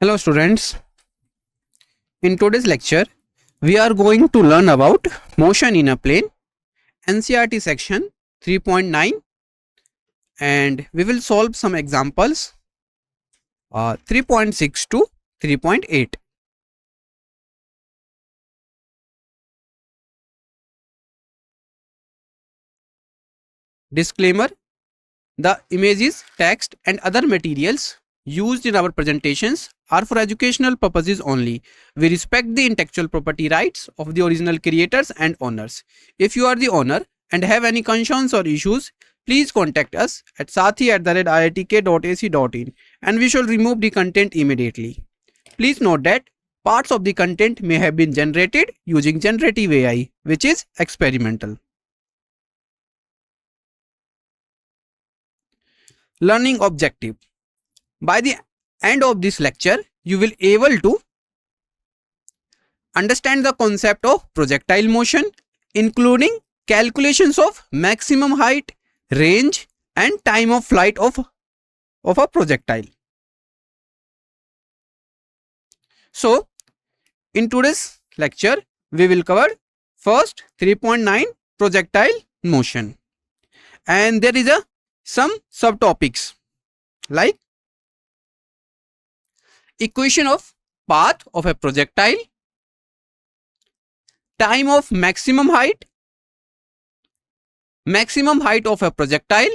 Hello students, in today's lecture we are going to learn about motion in a plane, NCERT section 3.9, and we will solve some examples 3.6 to 3.8. Disclaimer: the images, text and other materials used in our presentations are for educational purposes only. We respect the intellectual property rights of the original creators and owners. If you are the owner and have any concerns or issues, please contact us at sathi@iitk.ac.in and we shall remove the content immediately. Please note that parts of the content may have been generated using generative AI, which is experimental. Learning objective: by the end of this lecture, you will able to understand the concept of projectile motion, including calculations of maximum height, range and time of flight of a projectile. So, in today's lecture, we will cover first 3.9 projectile motion, and there is some subtopics like equation of path of a projectile, time of maximum height of a projectile,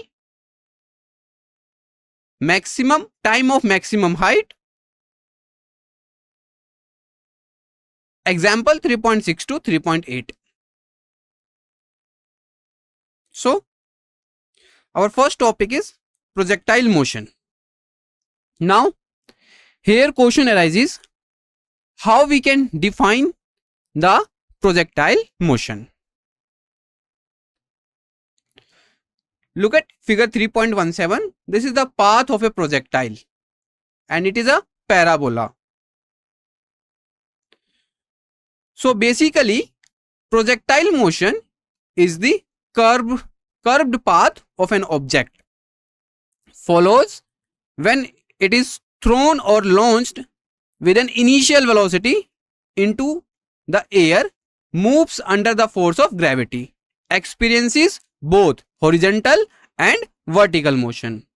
time of maximum height. Example 3.6 to 3.8. So, our first topic is projectile motion. Now, here question arises, how we can define the projectile motion. Look at figure 3.17. This is the path of a projectile and it is a parabola. So basically, projectile motion is the curved path of an object, follows when it is thrown or launched with an initial velocity into the air, moves under the force of gravity, experiences both horizontal and vertical motion.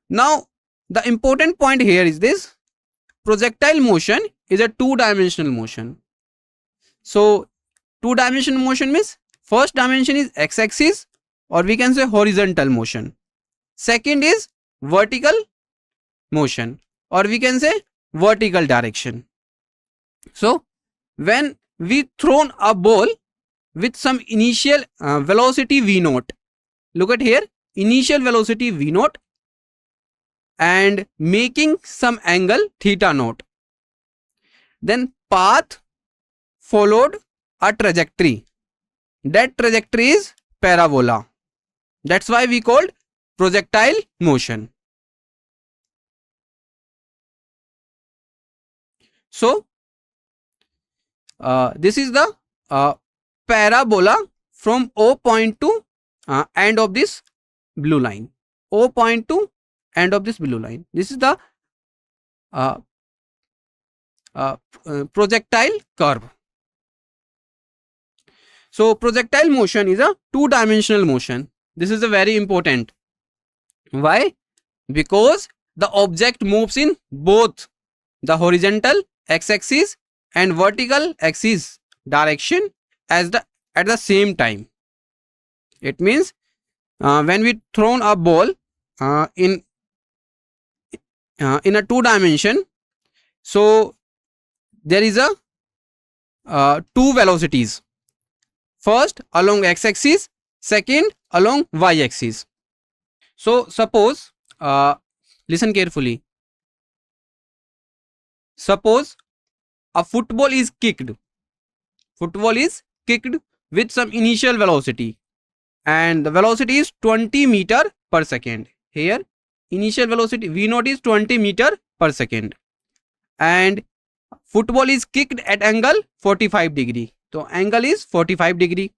Now, the important point here is this: projectile motion is a two-dimensional motion. So, two-dimensional motion means first dimension is x-axis, or we can say horizontal motion. Second is vertical motion, or we can say vertical direction. So, when we thrown a ball with some initial velocity v naught, look at here, initial velocity v naught and making some angle theta naught, then path followed a trajectory. That trajectory is parabola. That's why we called projectile motion. So, this is the parabola from O point to end of this blue line. O point to end of this blue line. This is the projectile curve. So, projectile motion is a two-dimensional motion. This is a very important. Why? Because the object moves in both the horizontal x-axis and vertical axis direction at the same time. It means when we thrown a ball in a two dimension, so there is a two velocities. First along x-axis, second along y-axis. So suppose, listen carefully. Suppose a football is kicked. Football is kicked with some initial velocity, and the velocity is 20 meter per second. Here, initial velocity v naught is 20 meter per second, and football is kicked at angle 45 degree. So angle is 45 degree,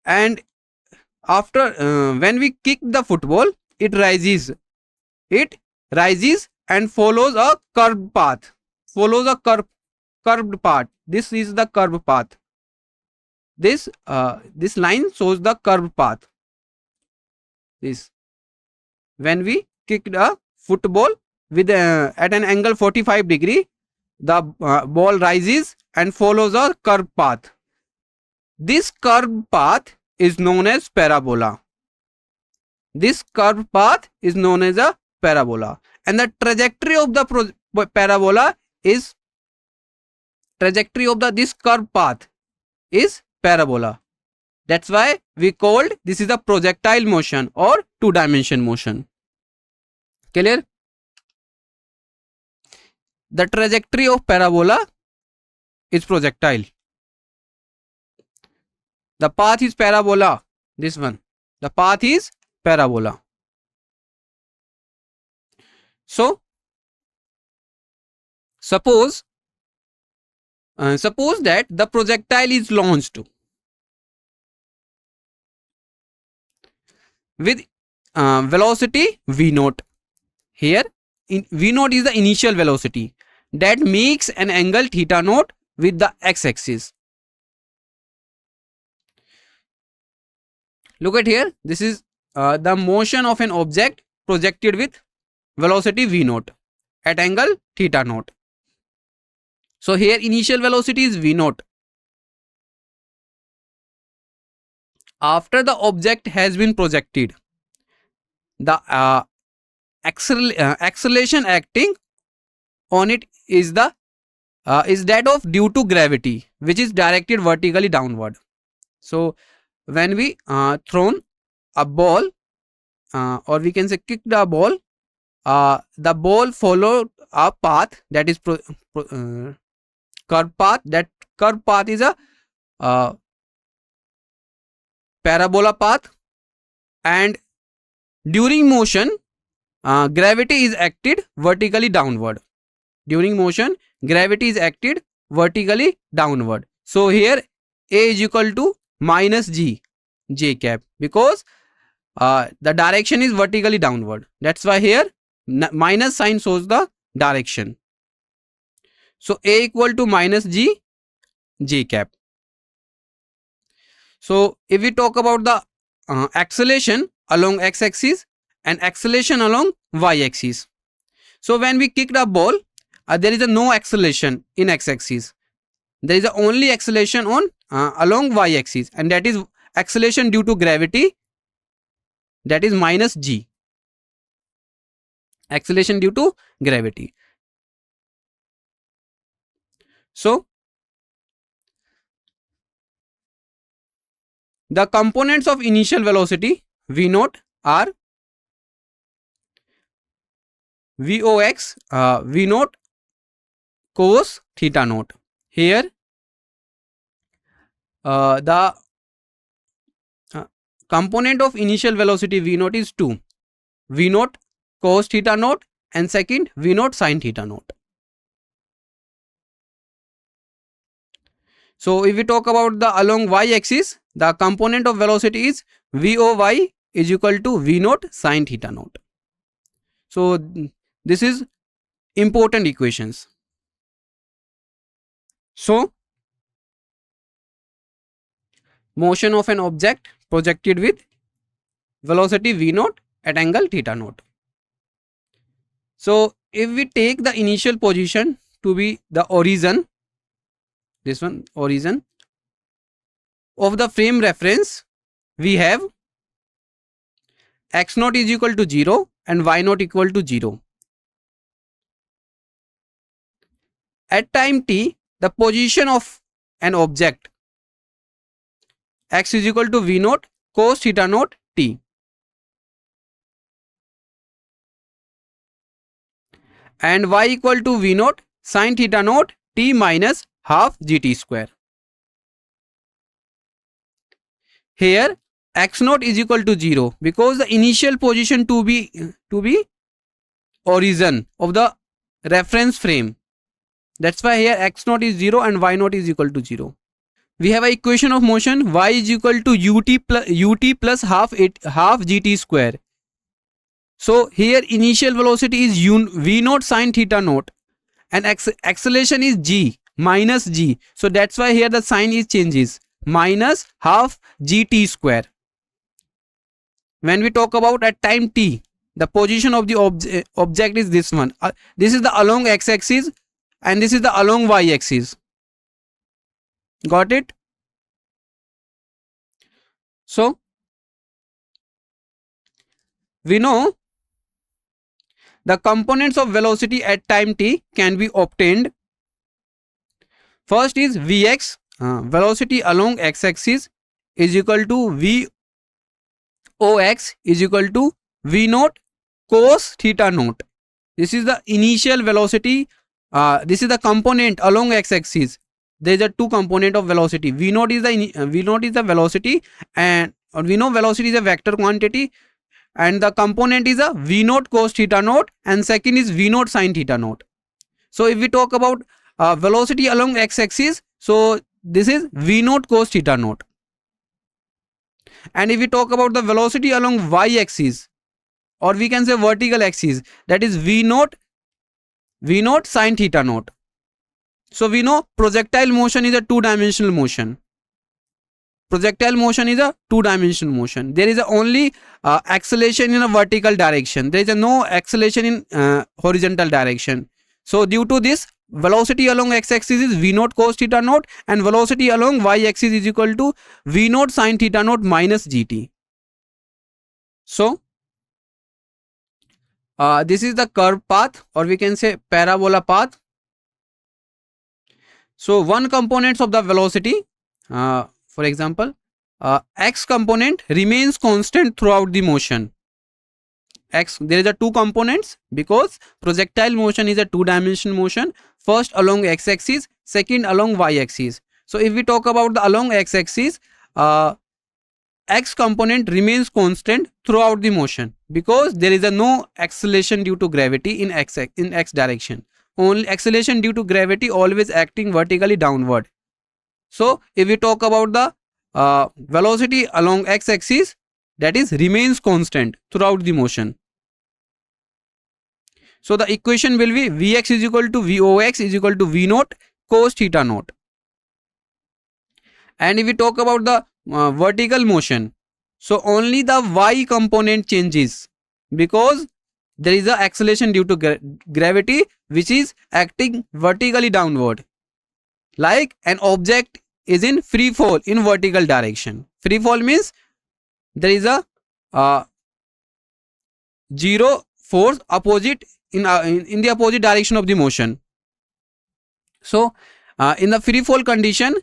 and after when we kick the football, it rises and follows a curved path. Follows a curved path. This is the curved path. This line shows the curved path. This, when we kicked a football with at an angle 45 degree, the ball rises and follows a curved path. This curved path is known as parabola. This curved path is known as a parabola, and the trajectory of the parabola is this curved path is parabola. That's why we called this is a projectile motion or two-dimension motion. Clear? The trajectory of parabola is projectile. The path is parabola. This one. The path is parabola. So, suppose that the projectile is launched with velocity v0. Here, v0 is the initial velocity that makes an angle theta naught with the x-axis. Look at here. This is the motion of an object projected with velocity v0 at angle theta naught. So here initial velocity is v0. After the object has been projected, the acceleration acting on it is that of due to gravity, which is directed vertically downward. So when we thrown a ball, or we can say kicked a ball, the ball followed a path that is curved path. That curved path is a parabola path, and during motion gravity is acted vertically downward. During motion gravity is acted vertically downward. So here A is equal to minus j cap, because the direction is vertically downward. That's why here minus sign shows the direction. So A equal to minus j cap. So if we talk about the acceleration along x-axis and acceleration along y-axis. So when we kicked a ball, there is no acceleration in x-axis. There is only acceleration on along y-axis, and that is acceleration due to gravity, that is minus g. Acceleration due to gravity. So the components of initial velocity v0 are vox v0 cos theta naught. Here the component of initial velocity v0 is 2, v0 cos theta naught and second v0 sin theta naught. So if we talk about the along y-axis, the component of velocity is voy is equal to v0 sin theta naught. So this is important equations. So motion of an object projected with velocity v0 at angle theta naught. So if we take the initial position to be the origin, this one origin of the frame reference, we have x0 is equal to 0 and y0 equal to 0. At time t, the position of an object x is equal to v0 cos theta naught t, and y equal to v0 sin theta naught t minus half gt square. Here x0 is equal to 0 because the initial position to be origin of the reference frame. That's why here x0 is 0 and y0 is equal to 0. We have an equation of motion y is equal to ut plus half gt square. So here initial velocity is v naught sine theta naught, and acceleration is g minus g. So that's why here the sign is changes, minus half gt square. When we talk about at time t, the position of the object is this one. This is the along x-axis and this is the along y-axis. Got it? So we know the components of velocity at time t can be obtained. First is vx, velocity along x-axis, is equal to vox is equal to v naught cos theta naught. This is the initial velocity. This is the component along x-axis. There is a two component of velocity. V naught is the velocity, and we know velocity is a vector quantity, and the component is a v naught cos theta naught, and second is v naught sin theta naught. So if we talk about velocity along x-axis, so this is v naught cos theta naught. And if we talk about the velocity along y-axis, or we can say vertical axis, that is v naught sin theta naught. So we know projectile motion is a two-dimensional motion. Projectile motion is a two-dimensional motion. There is only acceleration in a vertical direction. There is no acceleration in horizontal direction. So due to this, velocity along x-axis is v naught cos theta naught, and velocity along y-axis is equal to v naught sin theta naught minus gt. So this is the curve path, or we can say parabola path. So one component of the velocity, for example, x component remains constant throughout the motion. X, there is a two components because projectile motion is a two-dimensional motion. First along x-axis, second along y-axis. So if we talk about the along x-axis, x component remains constant throughout the motion because there is no acceleration due to gravity in x direction. Only acceleration due to gravity always acting vertically downward. So if we talk about the velocity along x-axis, that is remains constant throughout the motion. So the equation will be Vx is equal to Vox is equal to V naught cos theta naught. And if we talk about the vertical motion, so only the y component changes because there is a acceleration due to gravity which is acting vertically downward. Like an object is in free fall in vertical direction. Free fall means there is a zero force opposite in the opposite direction of the motion. So in the free fall condition,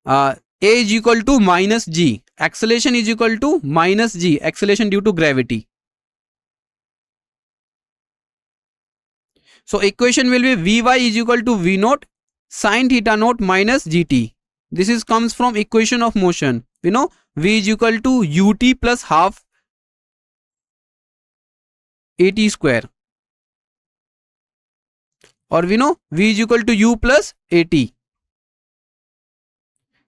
a is equal to minus g, acceleration is equal to minus g, acceleration due to gravity. So equation will be Vy is equal to V naught sin theta naught minus gt. This is comes from equation of motion. We know V is equal to ut plus half at square, or we know V is equal to u plus at.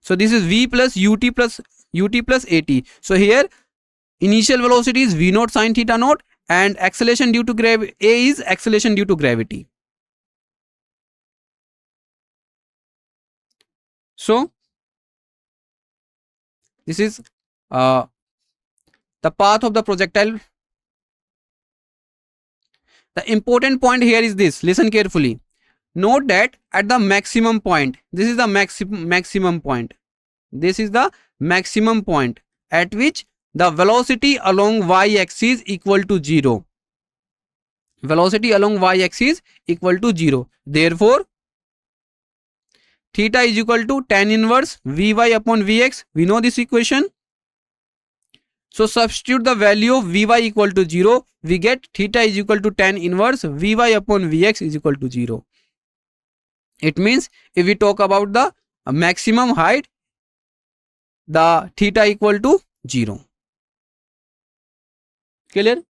So this is V plus ut plus at. So here initial velocity is V naught sin theta naught, and acceleration due to gravity, a is acceleration due to gravity. So this is the path of the projectile. The important point here is this, listen carefully. Note that at the maximum point, this is the maximum point. This is the maximum point at which the velocity along y-axis equal to 0. Velocity along y-axis equal to 0. Therefore, theta is equal to tan inverse Vy upon Vx. We know this equation. So substitute the value of Vy equal to 0. We get theta is equal to tan inverse Vy upon Vx is equal to 0. It means if we talk about the maximum height, the theta equal to 0. Clear?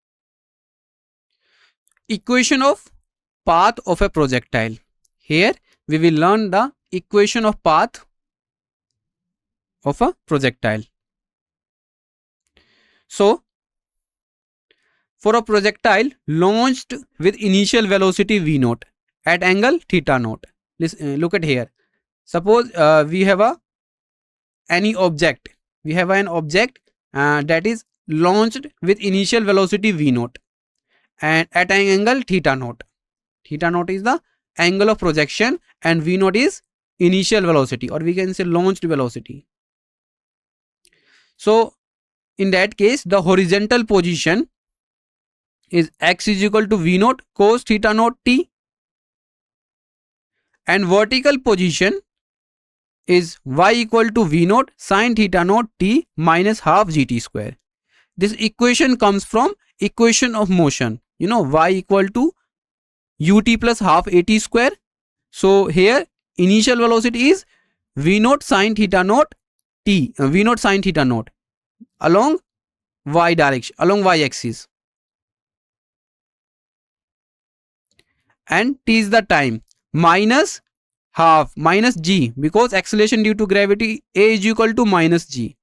Equation of path of a projectile. Here we will learn the equation of path of a projectile. So for a projectile launched with initial velocity v naught at angle theta naught. Look at here. Suppose we have any object. We have an object that is launched with initial velocity v naught and at an angle theta naught. Theta naught is the angle of projection and v naught is initial velocity, or we can say launched velocity. So in that case, the horizontal position is x is equal to v naught cos theta naught t, and vertical position is y equal to v naught sin theta naught t minus half gt square. This equation comes from equation of motion. You know, y equal to ut plus half at square. So here initial velocity is v naught sin theta naught t, v naught sin theta naught along y direction, along y axis, and t is the time, minus half minus g, because acceleration due to gravity a is equal to minus g.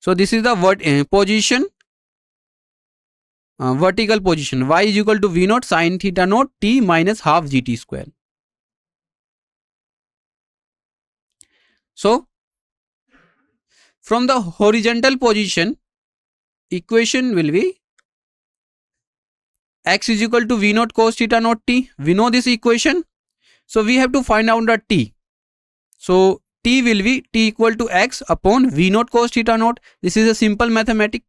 So this is the position, vertical position, y is equal to v naught sin theta naught t minus half gt square. So from the horizontal position, equation will be x is equal to v naught cos theta naught t. We know this equation, so we have to find out the t. So t will be t equal to x upon v naught cos theta naught. This is a simple mathematic.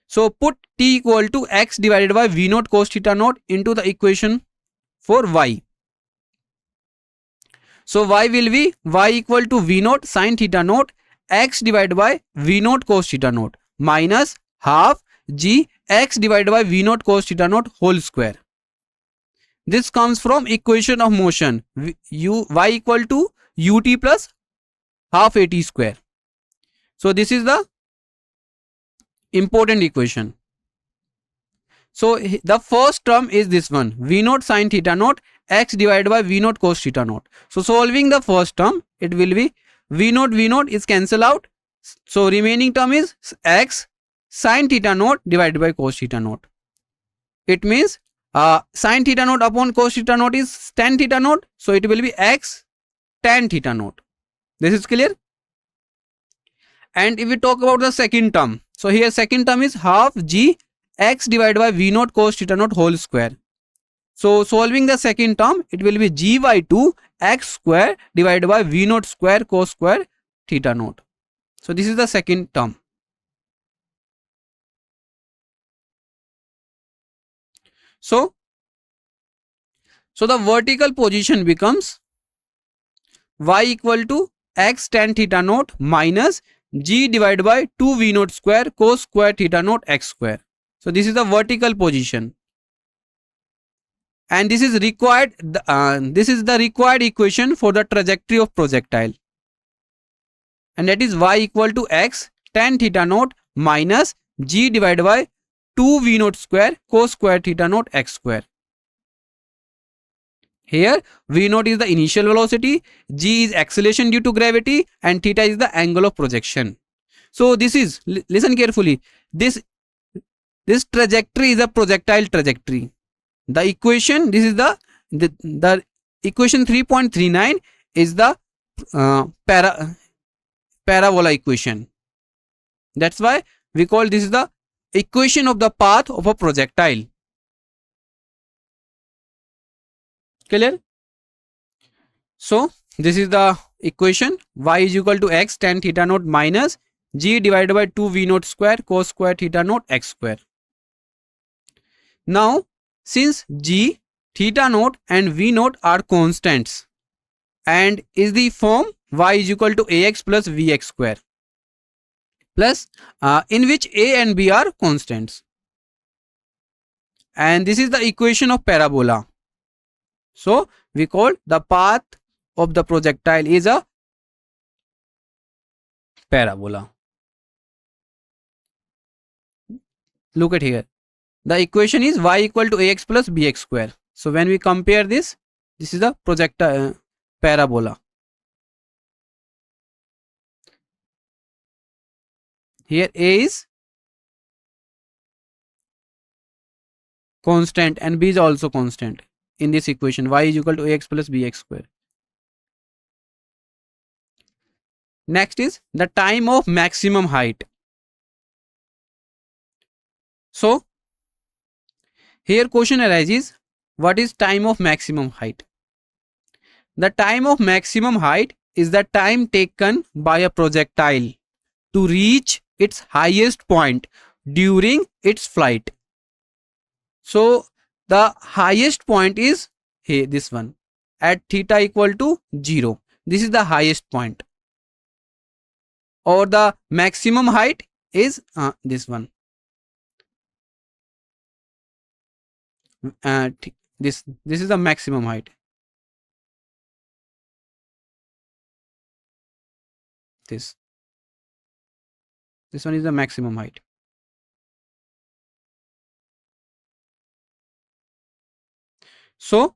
So put t equal to x divided by v naught cos theta naught into the equation for y. So y will be y equal to v naught sin theta naught x divided by v naught cos theta naught minus half g x divided by v naught cos theta naught whole square. This comes from equation of motion, y equal to ut plus half at square. So this is the important equation. So the first term is this one, v naught sin theta naught x divided by v naught cos theta naught. So solving the first term, it will be v naught is cancel out. So remaining term is x sin theta naught divided by cos theta naught. It means sin theta naught upon cos theta naught is tan theta naught. So it will be x tan theta naught. This is clear. And if we talk about the second term, so here second term is half g x divided by v naught cos theta naught whole square. So solving the second term, it will be g by 2 x square divided by v naught square cos square theta naught. So this is the second term. So the vertical position becomes y equal to x tan theta naught minus g divided by 2 v naught square cos square theta naught x square. So this is the vertical position, and this is required. This is the required equation for the trajectory of projectile, and that is y equal to x tan theta naught minus g divided by 2 v naught square cos square theta naught x square. Here v naught is the initial velocity, g is acceleration due to gravity, and theta is the angle of projection. So this is, listen carefully, this trajectory is a projectile trajectory. The equation, this is the equation 3.39 is the parabola equation. That's why we call this is the equation of the path of a projectile. Clear? So this is the equation, y is equal to x tan theta naught minus g divided by 2 v naught square cos square theta naught x square. Now since g, theta naught and v naught are constants and is the form y is equal to ax plus vx square, plus in which a and b are constants, and this is the equation of parabola. So we call the path of the projectile is a parabola. Look at here. The equation is y equal to ax plus bx square. So when we compare this is the projectile parabola. here a is constant and b is also constant in this equation. Y is equal to ax plus bx square. Next is the time of maximum height. So here question arises, what is time of maximum height? The time of maximum height is the time taken by a projectile to reach its highest point during its flight. So the highest point is here, this one, at theta equal to 0. This is the highest point. Or the maximum height is this one. This is the maximum height. This one is the maximum height. So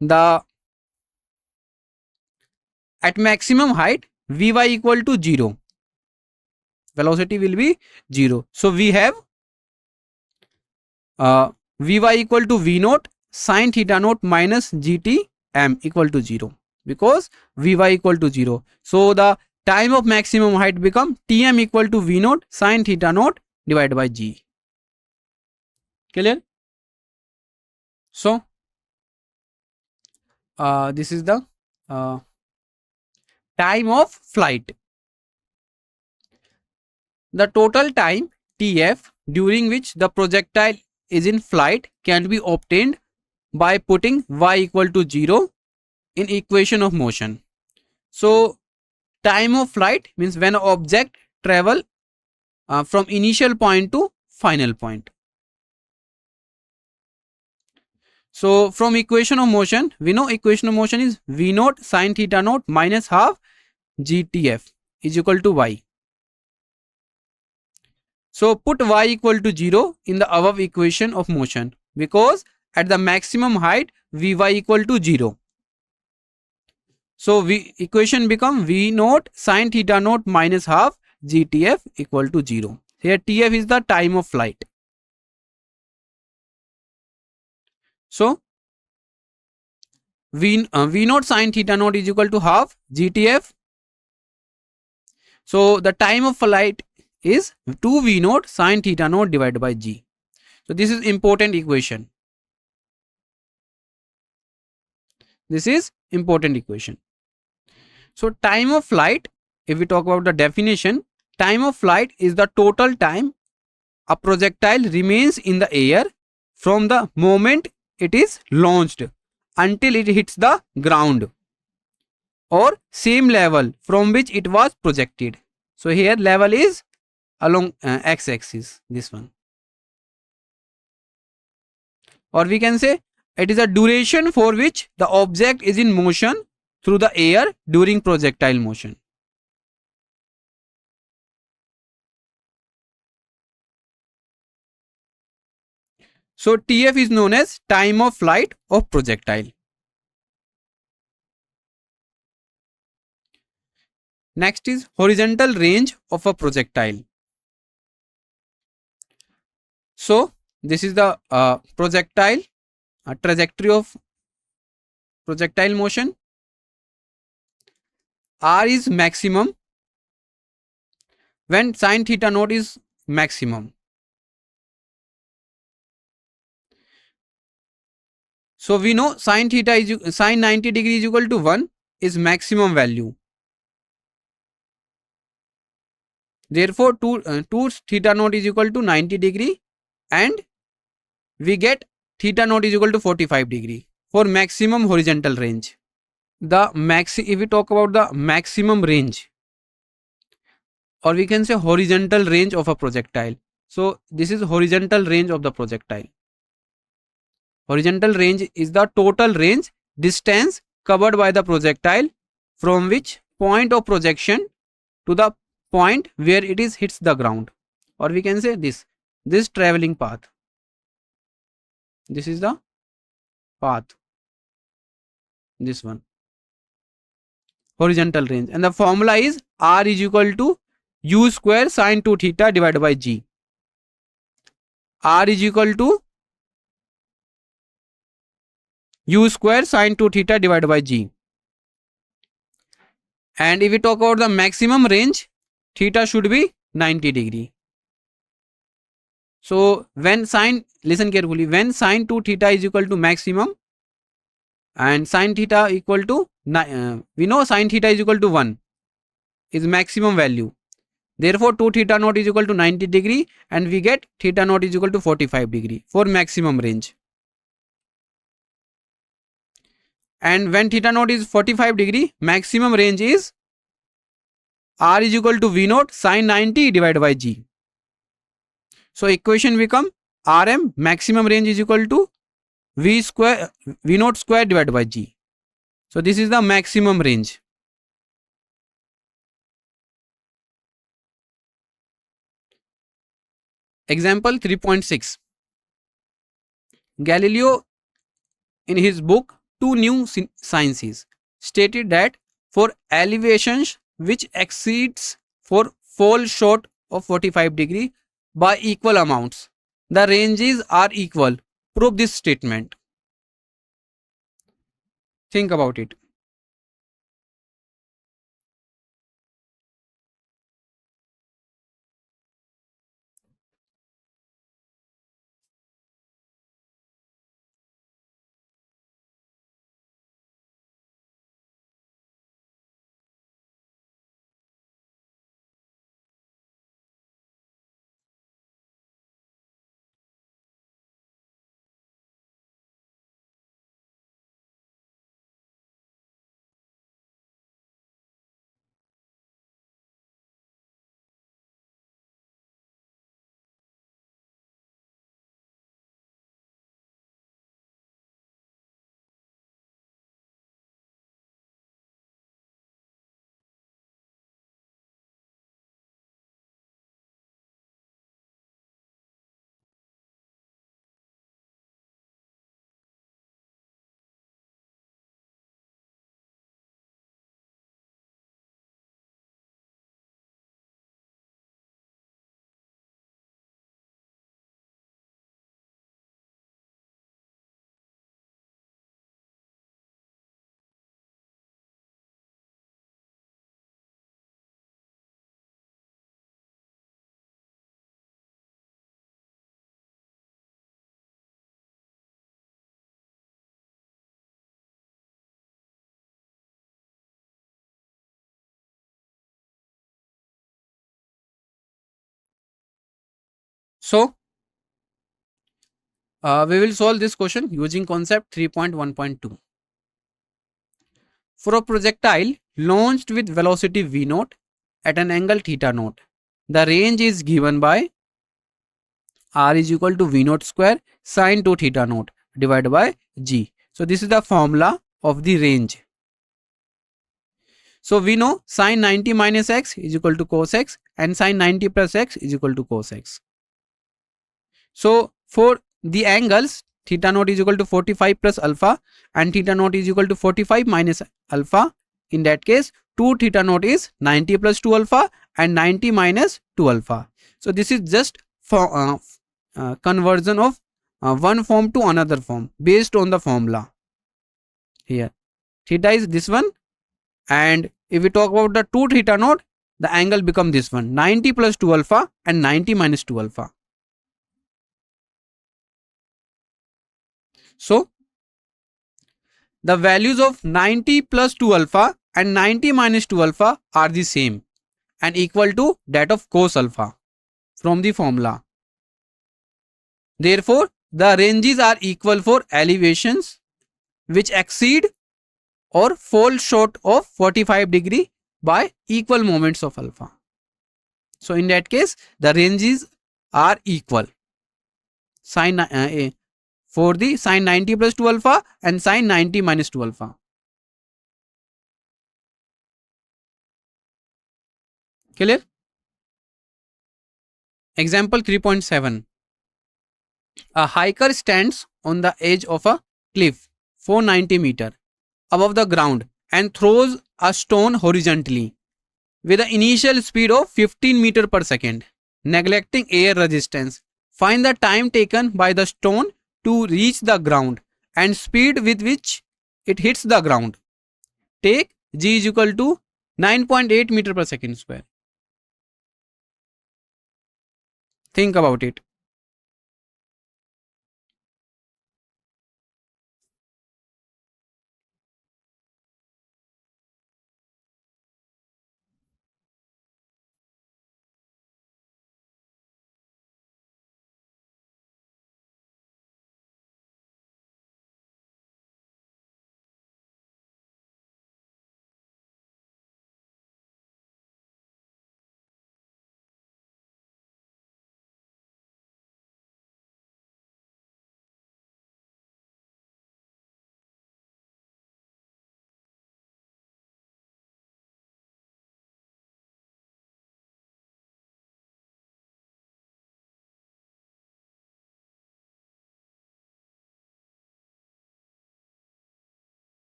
the at maximum height Vy equal to 0, velocity will be 0. So we have Vy equal to V naught sine theta naught minus gt m equal to 0, because Vy equal to 0. So the time of maximum height become Tm equal to V naught sine theta naught divided by g. Clear? So this is the time of flight. The total time Tf during which the projectile is in flight can be obtained by putting y equal to 0 in equation of motion. So time of flight means when an object travel from initial point to final point. So from equation of motion, we know equation of motion is V naught sine theta naught minus half GTF is equal to y. So put y equal to 0 in the above equation of motion, because at the maximum height Vy equal to 0. So equation become V naught sine theta naught minus half GTF equal to 0. Here TF is the time of flight. So V naught sine theta naught is equal to half GTF. So the time of flight is 2 V naught sine theta naught divided by g. So this is important equation. This is important equation. So time of flight, if we talk about the definition, time of flight is the total time a projectile remains in the air from the moment it is launched until it hits the ground or same level from which it was projected. So here level is along x-axis, this one. Or we can say it is a duration for which the object is in motion through the air during projectile motion. So TF is known as time of flight of projectile. Next is horizontal range of a projectile. So this is the projectile trajectory of projectile motion. R is maximum when sine theta naught is maximum. So we know sine 90 degree is equal to 1 is maximum value. Therefore 2 theta naught is equal to 90 degree and we get theta naught is equal to 45 degree for maximum horizontal range. If we talk about the maximum range, or we can say horizontal range of a projectile. So this is horizontal range of the projectile. Horizontal range is the total range distance covered by the projectile from which point of projection to the point where it is hits the ground, or we can say this traveling path. This is the path, this one, horizontal range, and the formula is R is equal to U square sine 2 theta divided by G. R is equal to U square sine 2 theta divided by G. And if we talk about the maximum range, theta should be 90 degree. So when sine, listen carefully, when sine 2 theta is equal to maximum and sine theta equal to, we know sine theta is equal to 1 is maximum value. Therefore 2 theta naught is equal to 90 degree and we get theta naught is equal to 45 degree for maximum range. And when theta naught is 45 degree, maximum range is R is equal to V naught sine 90 divided by G. So equation become Rm maximum range is equal to V naught square divided by G. So this is the maximum range. Example 3.6. Galileo in his book Two New Sciences stated that for elevations which exceeds for fall short of 45 degree by equal amounts, the ranges are equal. Prove this statement. Think about it. So we will solve this question using concept 3.1.2. For a projectile launched with velocity v naught at an angle theta naught, the range is given by R is equal to v naught square sine 2 theta naught divided by G. So this is the formula of the range. So we know sine 90 minus x is equal to cos x and sine 90 plus x is equal to cos x. So for the angles, theta naught is equal to 45 plus alpha and theta naught is equal to 45 minus alpha. In that case, 2 theta naught is 90 plus 2 alpha and 90 minus 2 alpha. So this is just for conversion of one form to another form based on the formula. Here, theta is this one, and if we talk about the 2 theta naught, the angle become this one, 90 plus 2 alpha and 90 minus 2 alpha. So the values of 90 plus 2 alpha and 90 minus 2 alpha are the same and equal to that of cos alpha from the formula. Therefore, the ranges are equal for elevations which exceed or fall short of 45 degree by equal moments of alpha. So in that case, the ranges are equal. For the sine 90 plus 2 alpha and sine 90 minus 2 alpha. Clear? Example 3.7. A hiker stands on the edge of a cliff 490 meter above the ground and throws a stone horizontally with an initial speed of 15 meter per second, neglecting air resistance. Find the time taken by the stone to reach the ground and speed with which it hits the ground. Take g is equal to 9.8 meter per second square. Think about it.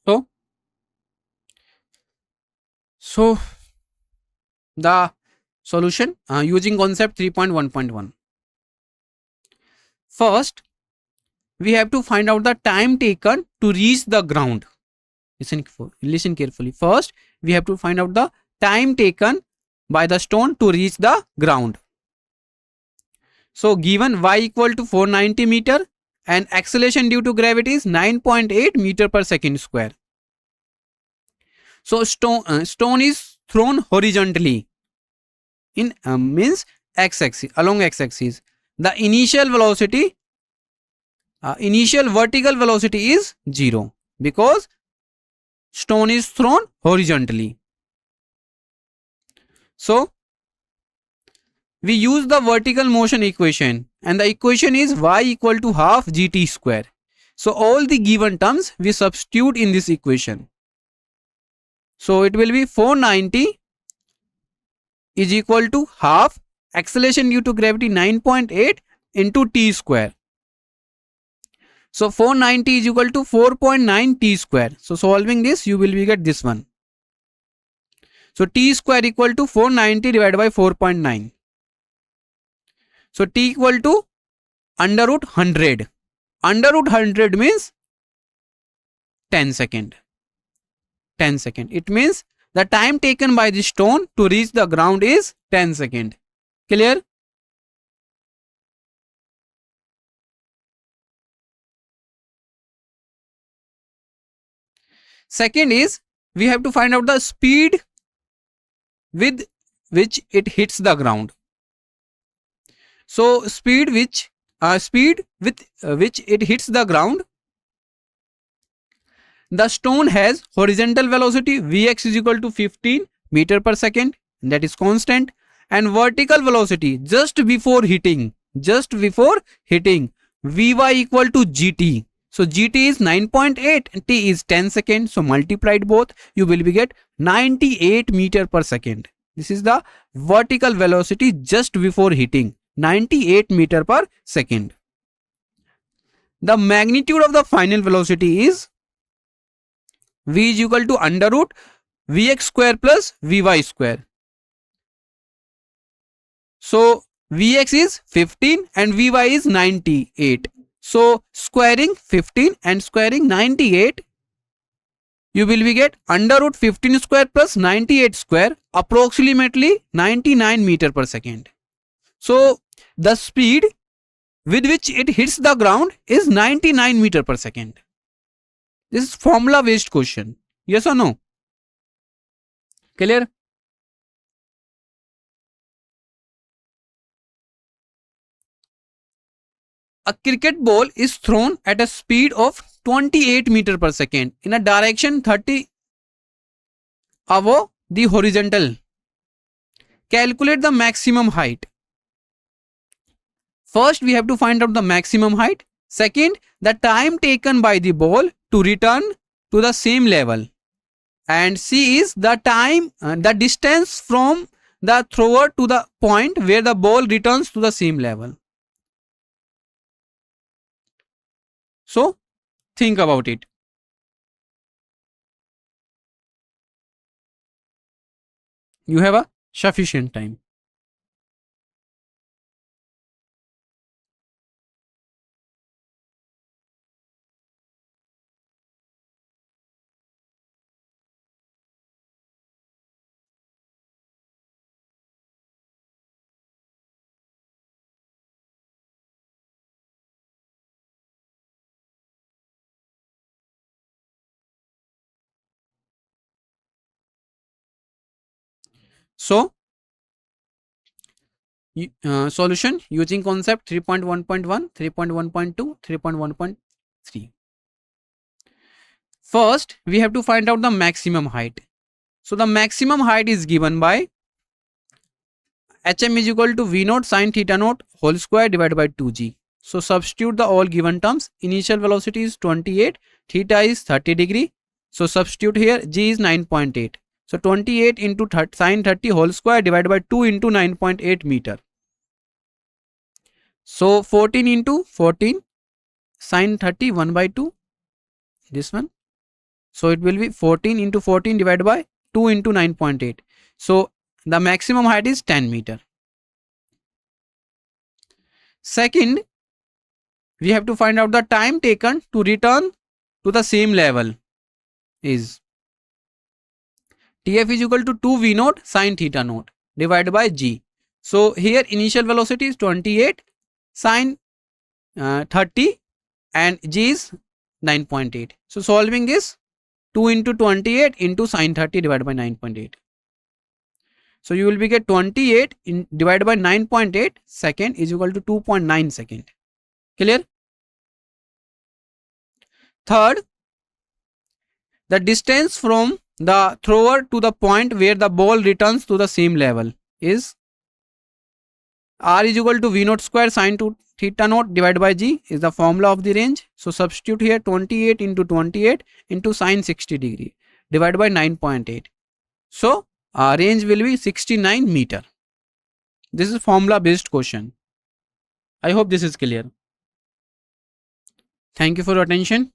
So, so the solution using concept 3.1.1. First, we have to find out the time taken to reach the ground. Listen carefully. First, we have to find out the time taken by the stone to reach the ground. So, given y equal to 490 meter and acceleration due to gravity is 9.8 meter per second square. So, stone is thrown horizontally in means x-axis, along x-axis. The initial velocity, initial vertical velocity is 0 because stone is thrown horizontally. So, we use the vertical motion equation and the equation is y equal to half gt square. So, all the given terms we substitute in this equation. So, it will be 490 is equal to half acceleration due to gravity 9.8 into t square. So 490 is equal to 4.9 t square. So solving this, you will get this one. So t square equal to 490 divided by 4.9. So t equal to under root 100. Under root 100 means 10 second. 10 second. It means the time taken by the stone to reach the ground is 10 second. Clear? Second is we have to find out the speed with which it hits the ground. So speed with which it hits the ground. The stone has horizontal velocity Vx is equal to 15 meter per second, that is constant, and vertical velocity just before hitting Vy equal to Gt. So Gt is 9.8 and T is 10 seconds. So multiplied both, you will be get 98 meter per second. This is the vertical velocity just before hitting, 98 meter per second. The magnitude of the final velocity is V is equal to under root Vx square plus Vy square. So Vx is 15 and Vy is 98. So squaring 15 and squaring 98, you will be get under root 15 square plus 98 square, approximately 99 meter per second. So the speed with which it hits the ground is 99 meter per second. This is formula based question. Yes or no? Clear? A cricket ball is thrown at a speed of 28 meter per second in a direction 30 above the horizontal. Calculate the maximum height. First, we have to find out the maximum height. Second, the time taken by the ball to return to the same level. And C is the time, the distance from the thrower to the point where the ball returns to the same level. So, think about it. You have a sufficient time. So, solution using concept 3.1.1, 3.1.2, 3.1.3. First, we have to find out the maximum height. So, the maximum height is given by hm is equal to v naught sine theta naught whole square divided by 2g. So, substitute the all given terms. Initial velocity is 28, theta is 30 degree. So, substitute here, g is 9.8. So, 28 into sine 30 whole square divided by 2 into 9.8 meter. So, 14 into 14 sine 30 1 by 2, this one. So, it will be 14 into 14 divided by 2 into 9.8. So, the maximum height is 10 meter. Second, we have to find out the time taken to return to the same level is Tf is equal to 2v naught sine theta naught divided by g. So, here initial velocity is 28 sine 30 and g is 9.8. So, solving this 2 into 28 into sine 30 divided by 9.8. So, you will be get 28 divided by 9.8 second is equal to 2.9 second. Clear? Third, the distance from the thrower to the point where the ball returns to the same level is r is equal to v naught square sine to theta naught divided by g is the formula of the range. So, substitute here 28 into 28 into sine 60 degree divided by 9.8. So, our range will be 69 meter. This is formula based question. I hope this is clear. Thank you for your attention.